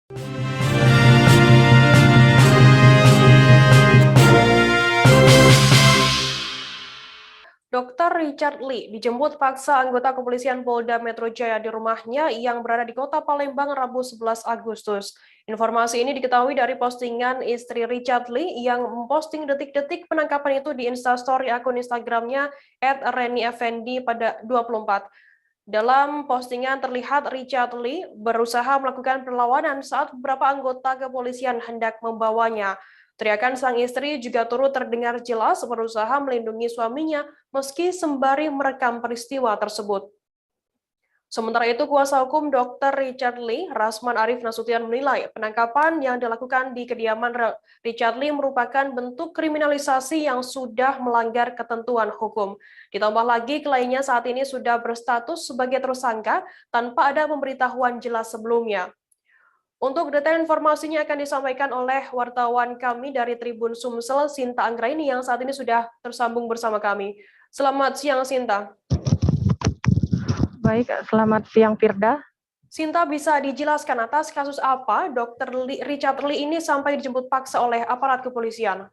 Dr. Richard Lee dijemput paksa anggota kepolisian Polda Metro Jaya di rumahnya yang berada di Kota Palembang Rabu 11 Agustus. Informasi ini diketahui dari postingan istri Richard Lee yang memposting detik-detik penangkapan itu di Instastory akun Instagramnya @renieffendi pada 24. Dalam postingan terlihat Richard Lee berusaha melakukan perlawanan saat beberapa anggota kepolisian hendak membawanya. Teriakan sang istri juga turut terdengar jelas berusaha melindungi suaminya meski sembari merekam peristiwa tersebut. Sementara itu, kuasa hukum Dr. Richard Lee, Rasman Arif Nasution menilai penangkapan yang dilakukan di kediaman Richard Lee merupakan bentuk kriminalisasi yang sudah melanggar ketentuan hukum. Ditambah lagi, kliennya saat ini sudah berstatus sebagai tersangka tanpa ada pemberitahuan jelas sebelumnya. Untuk detail informasinya akan disampaikan oleh wartawan kami dari Tribun Sumsel, Sinta Anggraini, yang saat ini sudah tersambung bersama kami. Selamat siang, Sinta. Baik, selamat siang, Firda. Sinta, bisa dijelaskan atas kasus apa Dr. Richard Lee ini sampai dijemput paksa oleh aparat kepolisian?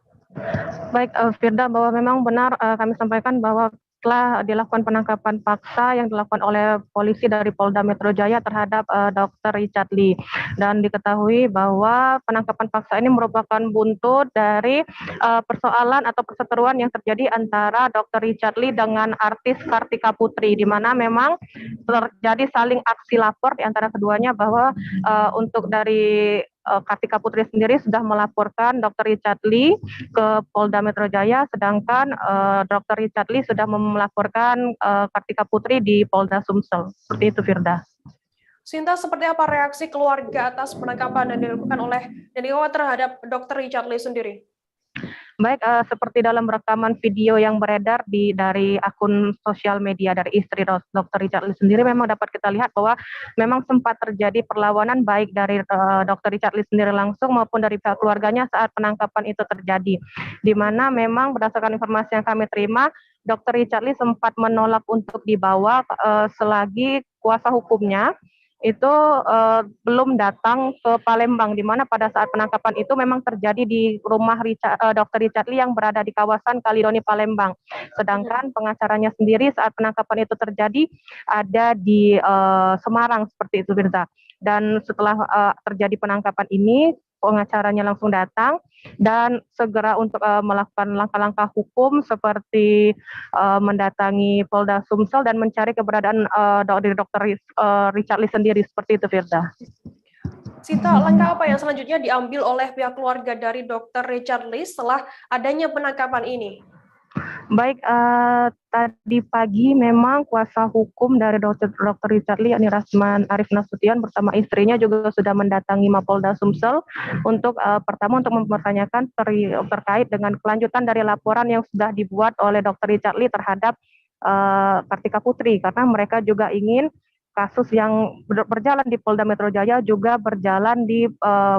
Baik, Firda, bahwa memang benar kami sampaikan bahwa telah dilakukan penangkapan paksa yang dilakukan oleh polisi dari Polda Metro Jaya terhadap Dr. Richard Lee. Dan diketahui bahwa penangkapan paksa ini merupakan buntut dari persoalan atau perseteruan yang terjadi antara Dr. Richard Lee dengan artis Kartika Putri, di mana memang terjadi saling aksi lapor di antara keduanya bahwa untuk dari Kartika Putri sendiri sudah melaporkan Dr. Richard Lee ke Polda Metro Jaya, sedangkan Dr. Richard Lee sudah melaporkan Kartika Putri di Polda Sumsel. Seperti itu, Firda. Sinta, seperti apa reaksi keluarga atas penangkapan yang dilakukan oleh Daniwa terhadap Dr. Richard Lee sendiri? Baik, seperti dalam rekaman video yang beredar dari akun sosial media dari istri Dr. Richard Lee sendiri, memang dapat kita lihat bahwa memang sempat terjadi perlawanan baik dari Dr. Richard Lee sendiri langsung maupun dari pihak keluarganya saat penangkapan itu terjadi. Di mana memang berdasarkan informasi yang kami terima, Dr. Richard Lee sempat menolak untuk dibawa selagi kuasa hukumnya itu belum datang ke Palembang, di mana pada saat penangkapan itu memang terjadi di rumah Dr. Richard Lee yang berada di kawasan Kalidoni, Palembang. Sedangkan pengacaranya sendiri saat penangkapan itu terjadi ada di Semarang, seperti itu, Firza. Dan setelah terjadi penangkapan ini, pengacaranya langsung datang dan segera untuk melakukan langkah-langkah hukum seperti mendatangi Polda Sumsel dan mencari keberadaan Dr. Richard Lee sendiri, seperti itu, Firda. Sinta, langkah apa yang selanjutnya diambil oleh pihak keluarga dari Dr. Richard Lee setelah adanya penangkapan ini? Baik, tadi pagi memang kuasa hukum dari Dr. Richard Lee, yakni Rasman Arif Nasution, bersama istrinya juga sudah mendatangi Mapolda Sumsel untuk pertama untuk mempertanyakan terkait dengan kelanjutan dari laporan yang sudah dibuat oleh Dr. Richard Lee terhadap Kartika Putri, karena mereka juga ingin kasus yang berjalan di Polda Metro Jaya juga berjalan di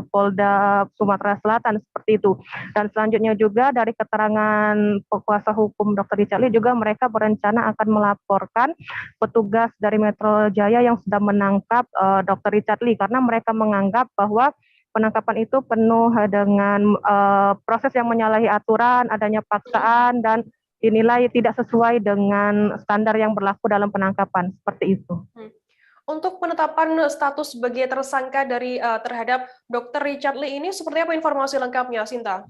Polda Sumatera Selatan, seperti itu. Dan selanjutnya juga dari keterangan kuasa hukum Dr. Richard Lee juga mereka berencana akan melaporkan petugas dari Metro Jaya yang sudah menangkap Dr. Richard Lee, karena mereka menganggap bahwa penangkapan itu penuh dengan proses yang menyalahi aturan, adanya paksaan, dan dinilai tidak sesuai dengan standar yang berlaku dalam penangkapan, seperti itu. Untuk penetapan status sebagai tersangka dari terhadap Dr. Richard Lee ini, seperti apa informasi lengkapnya, Sinta?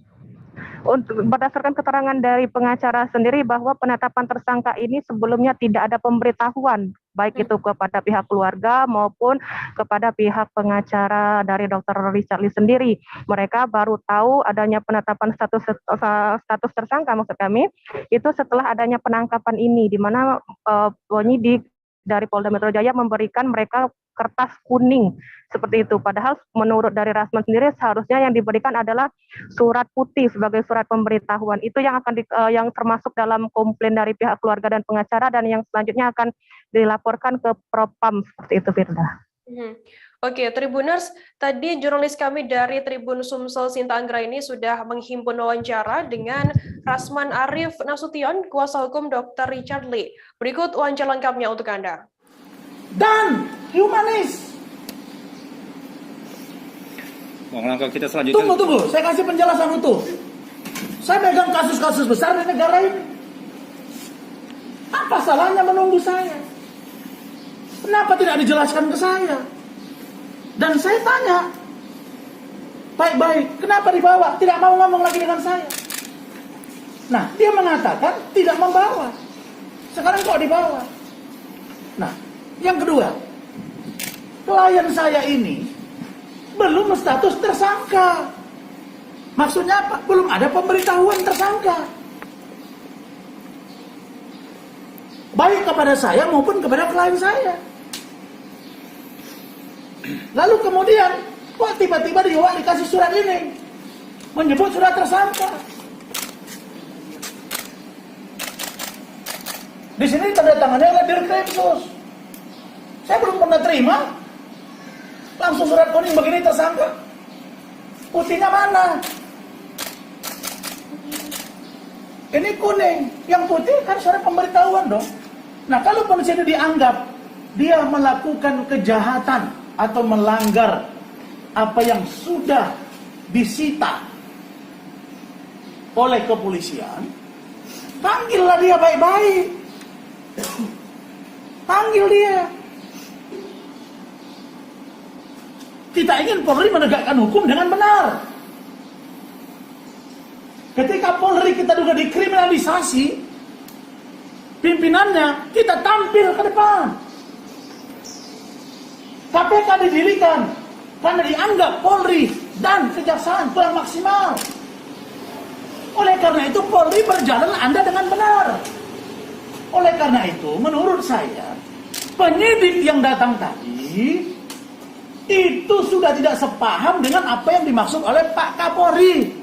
Untuk berdasarkan keterangan dari pengacara sendiri bahwa penetapan tersangka ini sebelumnya tidak ada pemberitahuan, baik itu kepada pihak keluarga maupun kepada pihak pengacara dari Dr. Richard Lee sendiri. Mereka baru tahu adanya penetapan status tersangka, maksud kami, itu setelah adanya penangkapan ini, di mana penyidik dari Polda Metro Jaya memberikan mereka kertas kuning seperti itu. Padahal menurut dari Rasman sendiri seharusnya yang diberikan adalah surat putih sebagai surat pemberitahuan. Itu yang akan yang termasuk dalam komplain dari pihak keluarga dan pengacara, dan yang selanjutnya akan dilaporkan ke Propam, seperti itu, Firda. Oke, Tribuners, tadi jurnalis kami dari Tribun Sumsel, Sinta Anggraini, sudah menghimpun wawancara dengan Rasman Arif Nasution, kuasa hukum Dr. Richard Lee. Berikut wawancara lengkapnya untuk Anda. Dan humanis. Langkah kita selanjutnya. Tunggu, saya kasih penjelasan utuh. Saya megang kasus-kasus besar di negara ini. Apa salahnya menunggu saya? Kenapa tidak dijelaskan ke saya? Dan saya tanya, baik-baik, kenapa dibawa? Tidak mau ngomong lagi dengan saya. Nah, dia mengatakan tidak membawa. Sekarang kok dibawa? Nah, yang kedua, klien saya ini belum status tersangka. Maksudnya apa? Belum ada pemberitahuan tersangka. Baik kepada saya maupun kepada klien saya. Lalu kemudian, kok tiba-tiba dikasih surat ini? Menyebut surat tersangka. Di sini tanda tangannya oleh Dirkrimsus. Saya belum pernah terima. Langsung surat kuning begini tersangka. Putihnya mana? Ini kuning. Yang putih kan surat pemberitahuan dong. Nah, kalau polisi ini dianggap dia melakukan kejahatan atau melanggar apa yang sudah disita oleh kepolisian, panggillah dia baik-baik. Panggil dia. Kita ingin Polri menegakkan hukum dengan benar. Ketika Polri kita juga dikriminalisasi, pimpinannya kita tampil ke depan. KPK didirikan karena dianggap Polri dan Kejaksaan kurang maksimal. Oleh karena itu Polri berjalan Anda dengan benar. Oleh karena itu, menurut saya, penyidik yang datang tadi itu sudah tidak sepaham dengan apa yang dimaksud oleh Pak Kapolri.